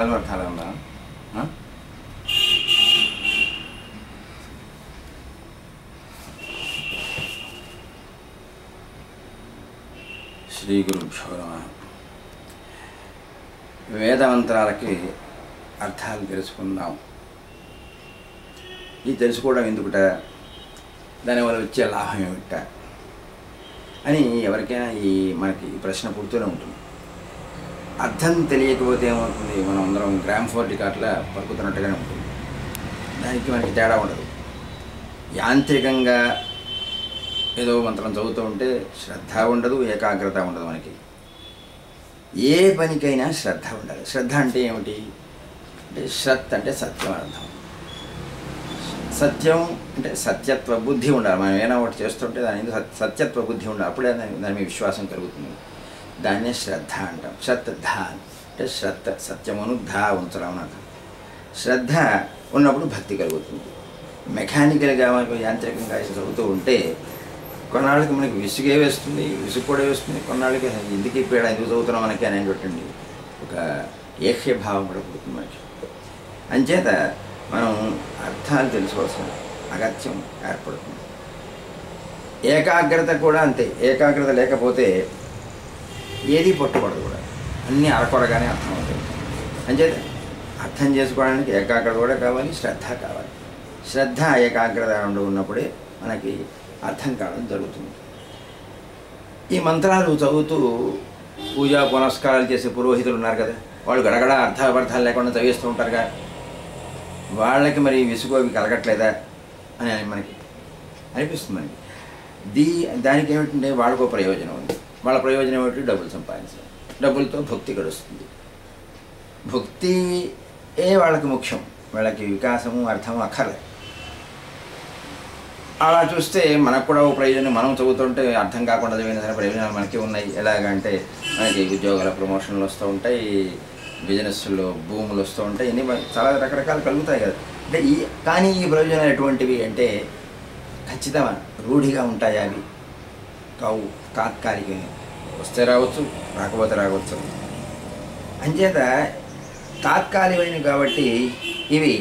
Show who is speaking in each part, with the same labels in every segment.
Speaker 1: అర్థాలన్నా శ్రీ గురుభ్యో నమః. వేదమంత్రాలకి అర్థాలు తెలుసుకుందాం. ఈ తెలుసుకోవడం ఎందుకుట, దానివల్ల వచ్చే లాభం ఏమిట అని ఎవరికైనా మనకి ఈ ప్రశ్న పుడుతూనే ఉంటుంది. అర్థం తెలియకపోతే ఏమవుతుంది, మనం అందరం గ్రామ్ఫోన్ రికార్డులా పలుకుతున్నట్టుగానే ఉంటుంది. దానికి మనకి తేడా ఉండదు. యాంత్రికంగా ఏదో మంత్రం చదువుతూ ఉంటే శ్రద్ధ ఉండదు, ఏకాగ్రత ఉండదు. మనకి ఏ పనికైనా శ్రద్ధ ఉండాలి. శ్రద్ధ అంటే ఏమిటి అంటే, శ్రత్ అంటే సత్యం అర్థం. సత్యం అంటే సత్యత్వ బుద్ధి ఉండాలి. మనం ఏమైనా ఒకటి చేస్తుంటే దాని సత్యత్వ బుద్ధి ఉండాలి. అప్పుడే దాని మీద విశ్వాసం కలుగుతుంది. దాన్నే శ్రద్ధ అంటాం. శ్రద్ధ అంటే సత్యమును ధా ఉంచడం అర్థం. శ్రద్ధ ఉన్నప్పుడు భక్తి కలుగుతుంది. మెకానికల్గా మనకు యాంత్రికంగా చదువుతూ ఉంటే కొన్నాళ్ళకి మనకి విసుగే వేస్తుంది, విసుగు కూడా వేస్తుంది. కొన్నాళ్ళకి ఎందుకు ఈ పీడ ఎందుకు చదువుతున్నాం మనకి అని పెట్టండి, ఒక ఏక్యభావం కూడా పుడుతుంది మనకి. అంచేత మనం అర్థాలు తెలుసుకోవాల్సిన అగత్యం ఏర్పడుతుంది. ఏకాగ్రత కూడా అంతే. ఏకాగ్రత లేకపోతే ఏది పట్టుబడదు కూడా, అన్నీ అరకొరగానే అర్థం అవుతాయి. అంచేత అర్థం చేసుకోవడానికి ఏకాగ్రత కూడా కావాలి, శ్రద్ధ కావాలి. శ్రద్ధ ఏకాగ్రత ఉన్నప్పుడే మనకి అర్థం కావడం జరుగుతుంది. ఈ మంత్రాలు చదువుతూ పూజా పునస్కారాలు చేసే పురోహితులు ఉన్నారు కదా, వాళ్ళు గడగడ అర్థార్థాలు లేకుండా చదివేస్తూ ఉంటారుగా, వాళ్ళకి మరి విసుగు అవి కలగట్లేదా అని మనకి అనిపిస్తుంది. మనకి దానికి ఏమిటంటే వాళ్ళకో ప్రయోజనం ఉంది. వాళ్ళ ప్రయోజనం ఏమిటి, డబ్బులు సంపాదించడం. డబ్బులతో భక్తి గడుస్తుంది. భక్తియే వాళ్ళకి ముఖ్యం. వాళ్ళకి వికాసము అర్థము అక్కర్లే. అలా చూస్తే మనకు కూడా ఓ ప్రయోజనం. మనం చదువుతుంటే అర్థం కాకుండా చదివిన సరే ప్రయోజనాలు మనకి ఉన్నాయి. ఎలాగంటే మనకి ఉద్యోగాల ప్రమోషన్లు వస్తూ ఉంటాయి, బిజినెస్లో భూములు వస్తూ ఉంటాయి, ఇన్ని చాలా రకరకాలు కలుగుతాయి కదా. అంటే కానీ ఈ ప్రయోజనాలు ఎటువంటివి అంటే ఖచ్చితంగా రూఢిగా ఉంటాయి. అవి కావు, తాత్కాలికంగా వస్తే రావచ్చు, రాకపోతే రావచ్చు. అంచేత తాత్కాలికమైనవి కాబట్టి ఇవి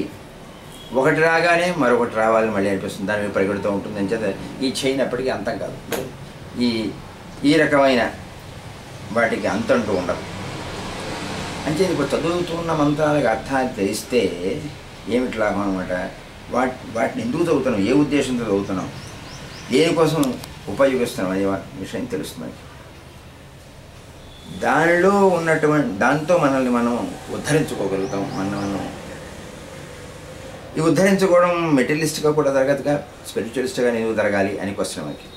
Speaker 1: ఒకటి రాగానే మరొకటి రావాలని మళ్ళీ అనిపిస్తుంది, దాని మీద పరిగెడుతూ ఉంటుంది. అంచేత ఈ చైన్ అప్పటికీ అంతం కాదు. ఈ రకమైన వాటికి అంతంటూ ఉండదు. అంచేత ఇప్పుడు చదువుతున్న మంత్రాలకు అర్థాలు తెలిస్తే ఏమిటి లాభం అనమాట. వాటిని ఎందుకు చదువుతున్నాం, ఏ ఉద్దేశంతో చదువుతున్నాం, దేనికోసం ఉపయోగిస్తున్నాం అనే విషయం తెలుస్తుంది. దానిలో ఉన్నటువంటి దాంతో మనల్ని మనం ఉద్ధరించుకోగలుగుతాం. మనం ఈ ఉద్ధరించుకోవడం మెటీరియలిస్ట్గా కూడా జరగదుగా, స్పిరిచువలిస్ట్గా ఎందుకు జరగాలి అని క్వశ్చన్ మనకి.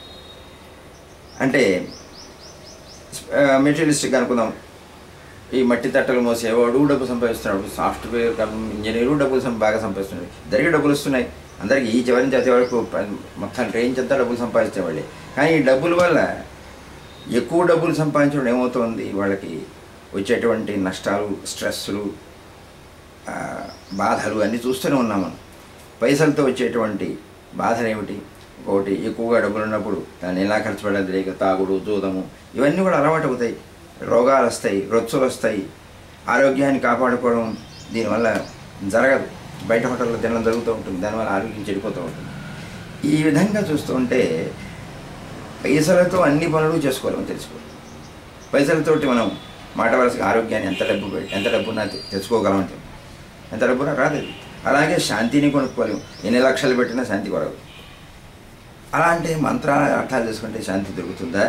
Speaker 1: అంటే మెటీరియలిస్ట్గా అనుకుందాం, ఈ మట్టి తట్టలు మోసేవాడు డబ్బు సంపాదిస్తున్నాడు, సాఫ్ట్వేర్ ఇంజనీరు డబ్బులు బాగా సంపాదిస్తున్నాడు, ఇద్దరికి డబ్బులు వస్తున్నాయి. అందరికీ ఈ చివరి నుంచి అతి వరకు మొత్తం ట్రైన్చంతా డబ్బులు సంపాదించేవాళ్ళే. కానీ ఈ డబ్బుల వల్ల ఎక్కువ డబ్బులు సంపాదించడం ఏమవుతుంది, వాళ్ళకి వచ్చేటువంటి నష్టాలు, స్ట్రెస్సులు, బాధలు అన్నీ చూస్తూనే ఉన్నాం మనం. పైసలతో వచ్చేటువంటి బాధలు ఏమిటి, ఒకటి ఎక్కువగా డబ్బులు ఉన్నప్పుడు దాన్ని ఎలా ఖర్చు పెట్టాలి తెలియక తాగుడు, జూదము ఇవన్నీ కూడా అలవాటు అవుతాయి. రోగాలు వస్తాయి, రొచ్చులు వస్తాయి. ఆరోగ్యాన్ని కాపాడుకోవడం దీనివల్ల జరగదు. బయట హోటల్లో తినడం జరుగుతూ ఉంటుంది, దానివల్ల ఆరోగ్యం చెడిపోతూ ఉంటుంది. ఈ విధంగా చూస్తూ ఉంటే పైసలతో అన్ని పనులు చేసుకోవాలని తెలుసుకోవాలి. పైసలతోటి మనం మాట వరుసగా ఆరోగ్యాన్ని ఎంత డబ్బున్నా తెచ్చుకోగలమంటే ఎంత డబ్బునా రాదు. అలాగే శాంతిని కొనుక్కోలేము. ఎన్ని లక్షలు పెట్టినా శాంతి కొరవు. అలాంటి మంత్రాల అర్థాలు చేసుకుంటే శాంతి దొరుకుతుందా?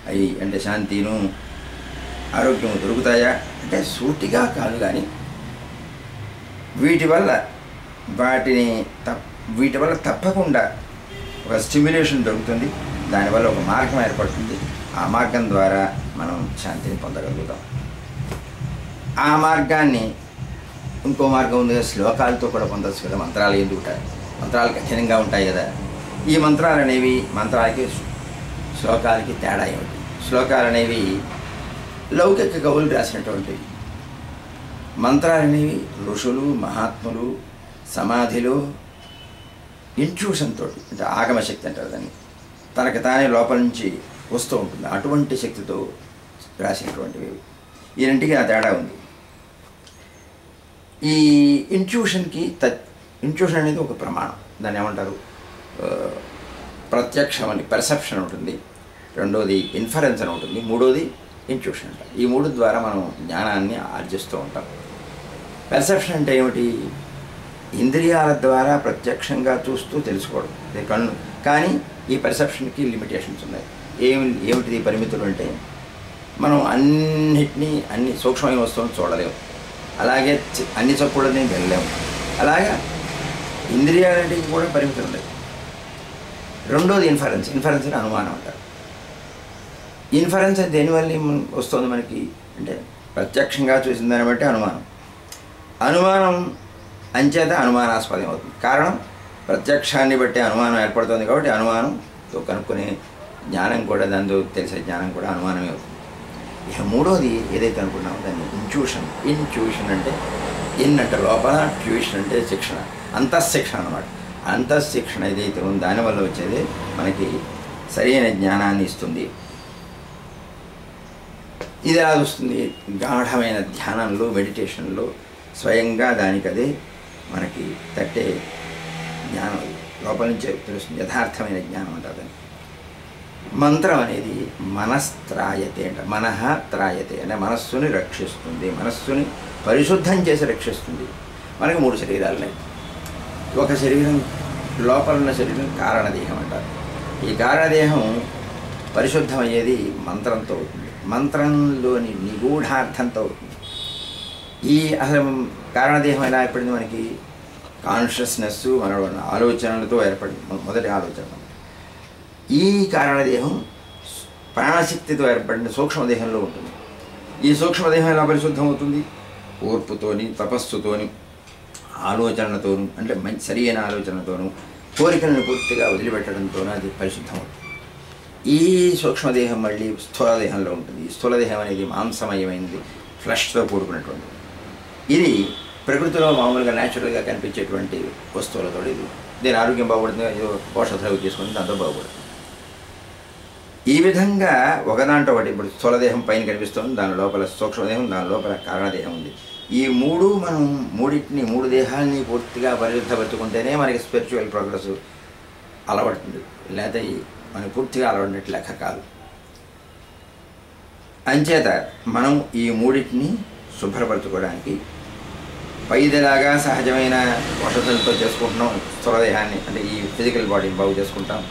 Speaker 1: అవి అంటే శాంతిను ఆరోగ్యము దొరుకుతాయా అంటే సూటిగా కాదు. కానీ వీటి వల్ల తప్పకుండా ఒక స్టిమ్యులేషన్ దొరుకుతుంది. దానివల్ల ఒక మార్గం ఏర్పడుతుంది. ఆ మార్గం ద్వారా మనం శాంతిని పొందగలుగుతాం. ఆ మార్గాన్ని ఇంకో మార్గం ఉంది కదా, శ్లోకాలతో కూడా పొందవచ్చు కదా. మంత్రాలు ఎందుకు ఉంటాయి, మంత్రాలు కఠినంగా ఉంటాయి కదా. ఈ మంత్రాలు అనేవి మంత్రాలకి శ్లోకాలకి తేడా ఏమిటి? శ్లోకాలు అనేవి లౌకిక కవులు రాసినటువంటివి. మంత్రాలు అనేవి ఋషులు, మహాత్ములు సమాధిలో ఇంట్యూషన్ తోటి, అంటే ఆగమశక్తి అంటారు దాన్ని, తనకి తానే లోపల నుంచి వస్తూ ఉంటుంది. అటువంటి శక్తితో రాసినటువంటివి. ఈ రెంటికి ఆ తేడా ఉంది. ఈ ఇంట్యూషన్కి ఇంట్యూషన్ అనేది ఒక ప్రమాణం, దాన్ని ఏమంటారు, ప్రత్యక్షం అని పెర్సెప్షన్ ఉంటుంది, రెండోది ఇన్ఫరెన్స్ అని ఉంటుంది, మూడోది ఇంట్యూషన్ అంటారు. ఈ మూడు ద్వారా మనం జ్ఞానాన్ని ఆర్జిస్తూ ఉంటాం. పెర్సెప్షన్ అంటే ఏమిటి? ఇంద్రియాల ద్వారా ప్రత్యక్షంగా చూస్తూ తెలుసుకోవడం, ఇది కన్ను. కానీ ఈ పెర్సెప్షన్కి లిమిటేషన్స్ ఉన్నాయి. ఏమిటిది పరిమితులు అంటే, మనం అన్ని సూక్ష్మమైన వస్తువులను చూడలేము, అలాగే అన్ని చప్పుడని వెళ్ళలేము, అలాగే ఇంద్రియాలన్నింటికి కూడా పరిమితులు ఉన్నాయి. రెండోది ఇన్ఫరెన్స్ అని అనుమానం అంటారు. ఇన్ఫరెన్స్ దేనివల్ల వస్తుంది మనకి అంటే, ప్రత్యక్షంగా చూసిన దాన్ని బట్టి అనుమానం అంచేత అనుమానాస్పదం అవుతుంది. కారణం ప్రత్యక్షాన్ని బట్టి అనుమానం ఏర్పడుతుంది కాబట్టి అనుమానంతో కనుక్కునే జ్ఞానం కూడా, దాంతో తెలిసే జ్ఞానం కూడా అనుమానమే అవుతుంది. ఇక మూడోది ఏదైతే అనుకున్నామో దాన్ని ఇంట్యూషన్ అంటే అంటే లోపల, ట్యూషన్ అంటే శిక్షణ, అంతఃశిక్షణ అన్నమాట. అంతఃశిక్షణ ఏదైతే ఉందో దానివల్ల వచ్చేది మనకి సరైన జ్ఞానాన్ని ఇస్తుంది. ఇది ఎలా వస్తుంది? గాఢమైన ధ్యానంలో, మెడిటేషన్లో స్వయంగా దానికదే మనకి తట్టే జ్ఞానం, లోపల నుంచే తెలుస్తుంది, యథార్థమైన జ్ఞానం అంటారు. మంత్రం అనేది మనస్త్రాయతే అంట, మనః త్రాయతే అంటే మనస్సుని రక్షిస్తుంది, మనస్సుని పరిశుద్ధం చేసి రక్షిస్తుంది. మనకి 3 శరీరాలు ఉన్నాయి. ఒక శరీరం, లోపల ఉన్న శరీరం కారణదేహం అంటారు. ఈ కారణదేహం పరిశుద్ధం అయ్యేది మంత్రంతో అవుతుంది, మంత్రంలోని నిగూఢార్థంతో అవుతుంది. అసలు కారణదేహం ఎలా ఏర్పడింది? మనకి కాన్షియస్నెస్, మన ఆలోచనలతో ఏర్పడింది మొదటి ఆలోచన. ఈ కారణదేహం ప్రాణశక్తితో ఏర్పడిన సూక్ష్మదేహంలో ఉంటుంది. ఈ సూక్ష్మదేహం ఎలా పరిశుద్ధం అవుతుంది? ఓర్పుతోని, తపస్సుతోని, ఆలోచనలతోనూ, అంటే మంచి సరైన ఆలోచనతోనూ, కోరికలను పూర్తిగా వదిలిపెట్టడంతోనూ అది పరిశుద్ధం అవుతుంది. ఈ సూక్ష్మదేహం మళ్ళీ స్థూలదేహంలో ఉంటుంది. ఈ స్థూలదేహం అనేది మాంసమయమైనది, ఫ్లష్తో కూడుకున్నటువంటిది. ఇది ప్రకృతిలో మామూలుగా న్యాచురల్గా కనిపించేటువంటి వస్తువులతో ఇది దీని ఆరోగ్యం బాగుపడుతుంది, పోషద్రవ్యం తీసుకుని దాంతో బాగుపడుతుంది. ఈ విధంగా ఒకదాంట్లో ఒకటి, ఇప్పుడు స్థూలదేహం పైన కనిపిస్తుంది, దాని లోపల సూక్ష్మదేహం, దాని లోపల కారణదేహం ఉంది. ఈ మనం మూడు దేహాలని పూర్తిగా పరిశుద్ధపరుచుకుంటేనే మనకి స్పిరిచువల్ ప్రోగ్రెస్ అలవడుతుంది, లేకపోతే మనకి పూర్తిగా అలవడినట్టు లెక్క కాదు. అంచేత మనం ఈ మూడింటిని శుభ్రపరచుకోవడానికి పైదిలాగా సహజమైన వసతులతో చేసుకుంటున్నాం. స్థూలదేహాన్ని అంటే ఈ ఫిజికల్ బాడీని బాగు చేసుకుంటాం.